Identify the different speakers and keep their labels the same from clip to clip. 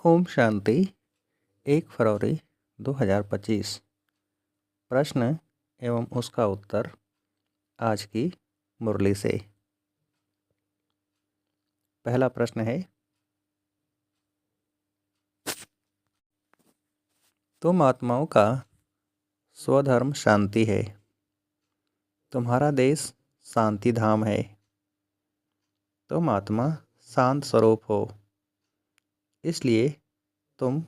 Speaker 1: ओम शांति 1 फरवरी 2025। प्रश्न एवं उसका उत्तर आज की मुरली से। पहला प्रश्न है, तुम आत्माओं का स्वधर्म शांति है। तुम्हारा देश शांति धाम है। तुम आत्मा शांत स्वरूप हो, इसलिए तुम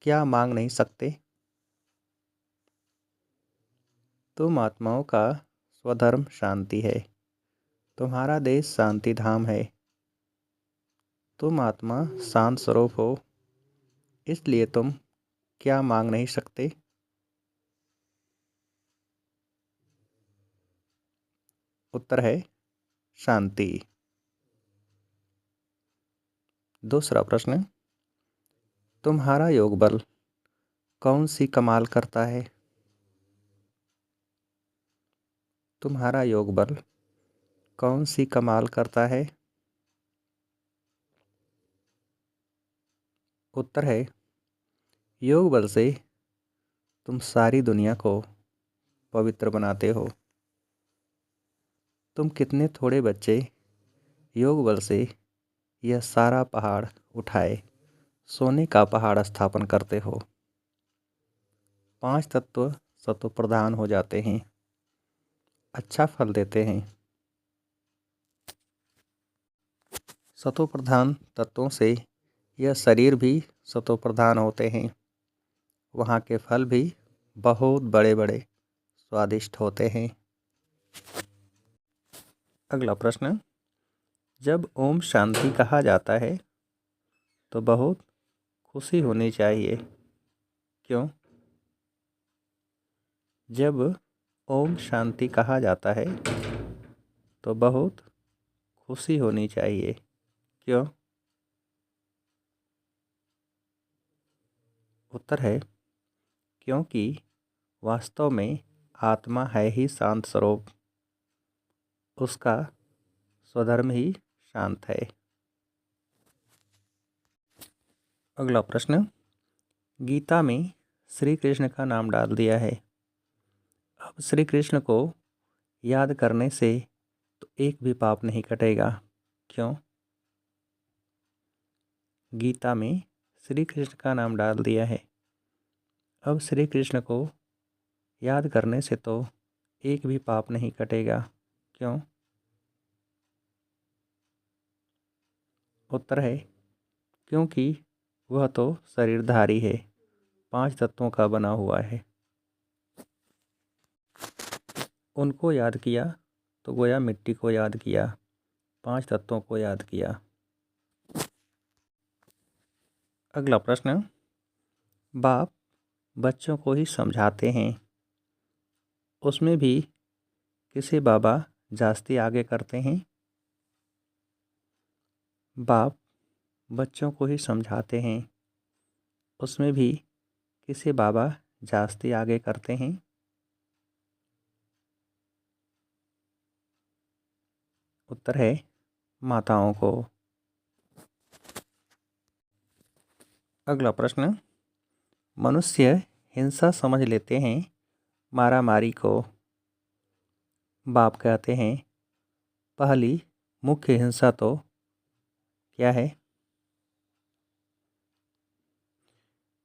Speaker 1: क्या मांग नहीं सकते। तुम आत्माओं का स्वधर्म शांति है। तुम्हारा देश शांति धाम है। तुम आत्मा शांत स्वरूप हो, इसलिए तुम क्या मांग नहीं सकते। उत्तर है शांति। दूसरा प्रश्न, तुम्हारा योग बल कौन सी कमाल करता है। तुम्हारा योग बल कौन सी कमाल करता है। उत्तर है योग बल से तुम सारी दुनिया को पवित्र बनाते हो। तुम कितने थोड़े बच्चे योग बल से यह सारा पहाड़ उठाए सोने का पहाड़ स्थापन करते हो। 5 तत्व सतो प्रधान हो जाते हैं, अच्छा फल देते हैं। सतो प्रधान तत्वों से यह शरीर भी सतो प्रधान होते हैं। वहाँ के फल भी बहुत बड़े बड़े स्वादिष्ट होते हैं। अगला प्रश्न, जब ओम शांति कहा जाता है तो बहुत खुशी होनी चाहिए, क्यों। जब ओम शांति कहा जाता है तो बहुत खुशी होनी चाहिए, क्यों। उत्तर है क्योंकि वास्तव में आत्मा है ही शांत स्वरूप। उसका स्वधर्म ही शांत है। अगला प्रश्न, गीता में श्री कृष्ण का नाम डाल दिया है। अब श्री कृष्ण को याद करने से तो एक भी पाप नहीं कटेगा, क्यों। गीता में श्री कृष्ण का नाम डाल दिया है। अब श्री कृष्ण को याद करने से तो एक भी पाप नहीं कटेगा, क्यों। उत्तर है क्योंकि वह तो शरीरधारी है, 5 तत्वों का बना हुआ है। उनको याद किया तो गोया मिट्टी को याद किया, 5 तत्वों को याद किया। अगला प्रश्न, बाप बच्चों को ही समझाते हैं, उसमें भी किसे बाबा जास्ती आगे करते हैं। बाप बच्चों को ही समझाते हैं, उसमें भी किसे बाबा जास्ती आगे करते हैं। उत्तर है माताओं को। अगला प्रश्न, मनुष्य हिंसा समझ लेते हैं मारामारी को। बाप कहते हैं पहली मुख्य हिंसा तो क्या है।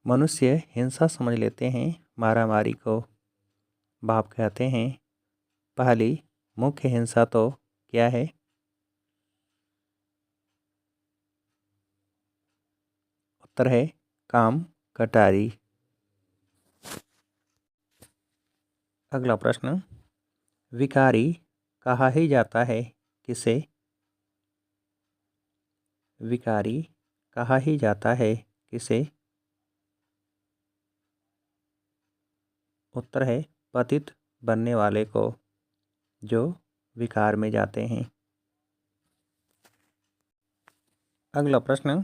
Speaker 1: मनुष्य हिंसा समझ लेते हैं मारामारी को। बाप कहते हैं पहली मुख्य हिंसा तो क्या है। उत्तर है काम कटारी। अगला प्रश्न, विकारी कहा ही जाता है किसे। विकारी कहा ही जाता है किसे। उत्तर है पतित बनने वाले को, जो विकार में जाते हैं। अगला प्रश्न,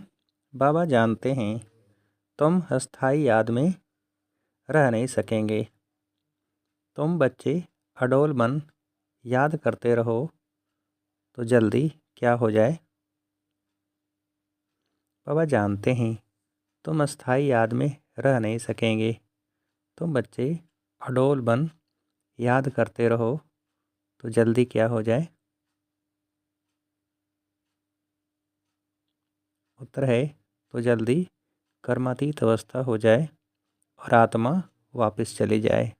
Speaker 1: बाबा जानते हैं तुम अस्थाई याद में रह नहीं सकेंगे। तुम बच्चे अडोल मन याद करते रहो तो जल्दी क्या हो जाए। बाबा जानते हैं तुम अस्थाई याद में रह नहीं सकेंगे। तुम बच्चे अडोल बन याद करते रहो तो जल्दी क्या हो जाए? उत्तर है तो जल्दी कर्मातीत अवस्था हो जाए और आत्मा वापस चली जाए।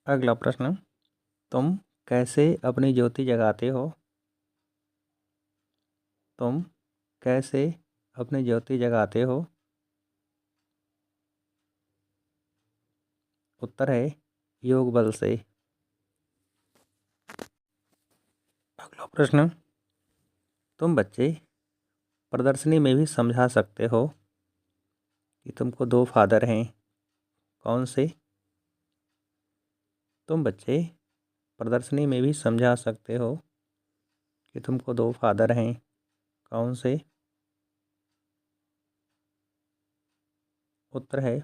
Speaker 1: अगला प्रश्न, तुम कैसे अपनी ज्योति जगाते हो? तुम कैसे अपनी ज्योति जगाते हो? उत्तर है योग बल से। अगला प्रश्न, तुम बच्चे प्रदर्शनी में भी समझा सकते हो कि तुमको दो फादर हैं, कौन से? तुम बच्चे प्रदर्शनी में भी समझा सकते हो कि तुमको दो फादर हैं, कौन से? उत्तर है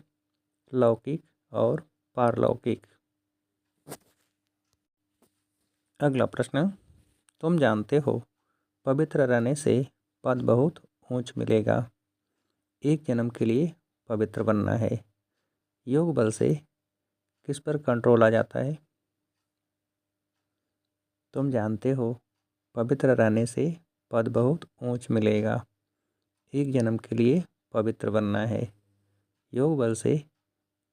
Speaker 1: लौकिक और पारलौकिक। अगला प्रश्न, तुम जानते हो पवित्र रहने से पद बहुत ऊंच मिलेगा। एक जन्म के लिए पवित्र बनना है। योग बल से किस पर कंट्रोल आ जाता है? तुम जानते हो पवित्र रहने से पद बहुत ऊंच मिलेगा। एक जन्म के लिए पवित्र बनना है। योग बल से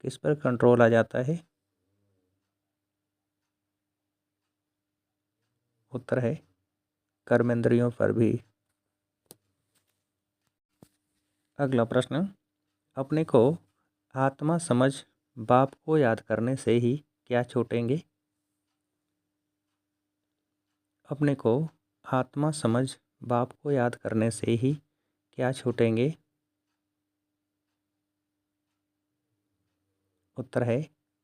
Speaker 1: किस पर कंट्रोल आ जाता है? उत्तर है कर्मेंद्रियों पर भी। अगला प्रश्न, अपने को आत्मा समझ बाप को याद करने से ही क्या छूटेंगे? अपने को आत्मा समझ बाप को याद करने से ही क्या छूटेंगे? उत्तर है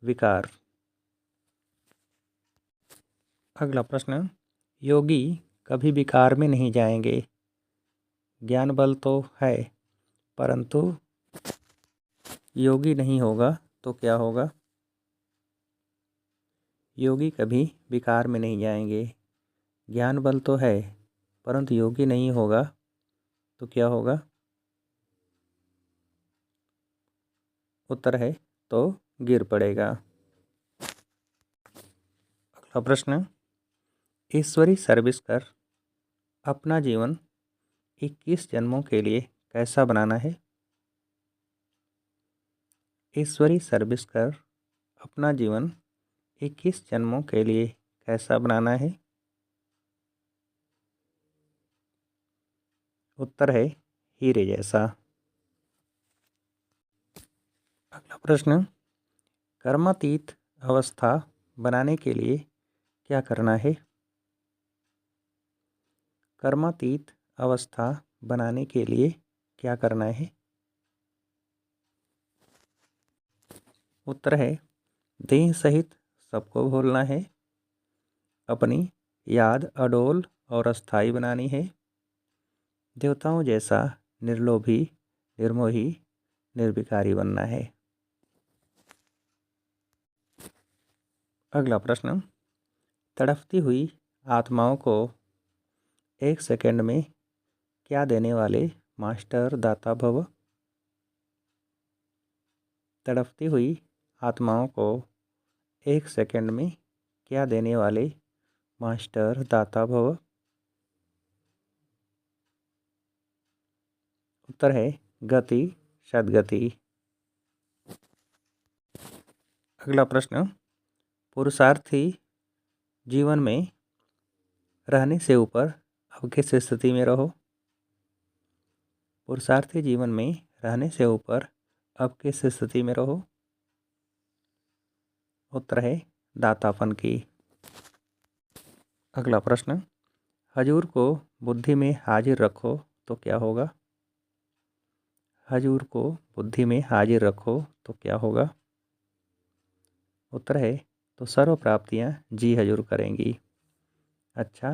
Speaker 1: विकार। अगला प्रश्न, योगी कभी विकार में नहीं जाएंगे। ज्ञान बल तो है परंतु योगी नहीं होगा तो क्या होगा? योगी कभी विकार में नहीं जाएंगे। ज्ञान बल तो है परंतु योगी नहीं होगा तो क्या होगा? उत्तर है तो गिर पड़ेगा। अगला प्रश्न, ईश्वरी सर्विस कर अपना जीवन 21 जन्मों के लिए कैसा बनाना है? ईश्वरी सर्विस कर अपना जीवन 21 जन्मों के लिए कैसा बनाना है? उत्तर है हीरे जैसा। अगला प्रश्न, कर्मातीत अवस्था बनाने के लिए क्या करना है? कर्मातीत अवस्था बनाने के लिए क्या करना है? उत्तर है देह सहित सबको भूलना है। अपनी याद अडोल और अस्थाई बनानी है। देवताओं जैसा निर्लोभी, निर्मोही, निर्विकारी बनना है। अगला प्रश्न, तड़पती हुई आत्माओं को 1 सेकंड में क्या देने वाले मास्टर दाता भव? तड़पती हुई आत्माओं को 1 सेकंड में क्या देने वाले मास्टर दाता भव? उत्तर है गति, सद्गति। अगला प्रश्न, पुरुषार्थी जीवन में रहने से ऊपर अब किस स्थिति में रहो? पुरुषार्थी जीवन में रहने से ऊपर अब किस स्थिति में रहो? उत्तर है दातापन की। अगला प्रश्न, हजूर को बुद्धि में हाजिर रखो तो क्या होगा? हजूर को बुद्धि में हाजिर रखो तो क्या होगा? उत्तर है तो सर्व प्राप्तियाँ जी हजूर करेंगी। अच्छा,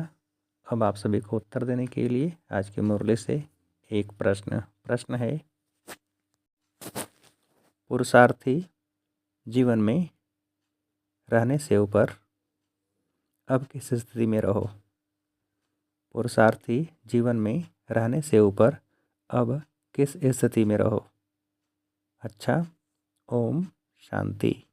Speaker 1: अब आप सभी को उत्तर देने के लिए आज के मुरली से एक प्रश्न है, पुरुषार्थी जीवन में रहने से ऊपर अब किस स्थिति में रहो? पुरुषार्थी जीवन में रहने से ऊपर अब किस स्थिति में रहो? अच्छा, ओम शांति।